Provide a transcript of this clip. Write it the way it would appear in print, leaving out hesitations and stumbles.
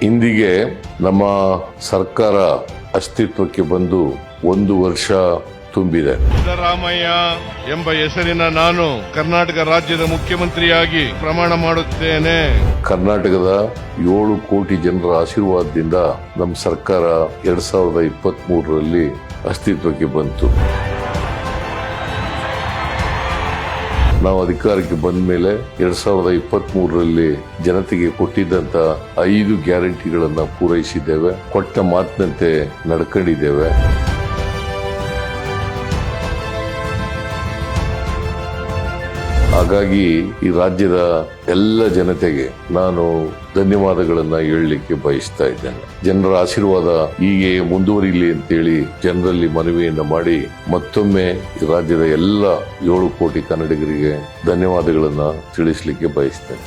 ಇಂದಿಗೆ ನಮ್ಮ ಸರ್ಕಾರ ಅಸ್ತಿತ್ವಕ್ಕೆ ಬಂದು 1 ವರ್ಷ ತುಂಬಿದೆ. ಸಿದ್ದರಾಮಯ್ಯ ಎಂಬ ಹೆಸರಿನ ನಾನು ಕರ್ನಾಟಕ ರಾಜ್ಯದ ಮುಖ್ಯಮಂತ್ರಿಯಾಗಿ ಪ್ರಮಾಣ ಮಾಡುತ್ತೇನೆ. ಕರ್ನಾಟಕದ 7 ಕೋಟಿ ಜನರ ಆಶೀರ್ವಾದದಿಂದ ನಮ್ಮ ಸರ್ಕಾರ 2023ರಲ್ಲಿ ಅಸ್ತಿತ್ವಕ್ಕೆ ಬಂತು. ನಾವು ಅಧಿಕಾರಕ್ಕೆ ಬಂದ ಮೇಲೆ 2023ರಲ್ಲಿ ಜನತೆಗೆ ಕೊಟ್ಟಿದ್ದಂತ 5 ಗ್ಯಾರಂಟಿಗಳನ್ನ ಪೂರೈಸಿದ್ದೇವೆ. ಕೊಟ್ಟ ಮಾತಿನಂತೆ ನಡ್ಕೊಂಡಿದ್ದೇವೆ. ಹಾಗಾಗಿ ಈ ರಾಜ್ಯದ ಎಲ್ಲ ಜನತೆಗೆ ನಾನು ಧನ್ಯವಾದಗಳನ್ನ ಹೇಳಲಿಕ್ಕೆ ಬಯಸ್ತಾ ಇದ್ದೇನೆ. ಜನರ ಆಶೀರ್ವಾದ ಹೀಗೆ ಮುಂದುವರಿಲಿ ಅಂತೇಳಿ ಜನರಲ್ಲಿ ಮನವಿಯನ್ನ ಮಾಡಿ ಮತ್ತೊಮ್ಮೆ ಈ ರಾಜ್ಯದ ಎಲ್ಲ 7 ಕೋಟಿ ಕನ್ನಡಿಗರಿಗೆ ಧನ್ಯವಾದಗಳನ್ನ ತಿಳಿಸಲಿಕ್ಕೆ ಬಯಸ್ತೇನೆ.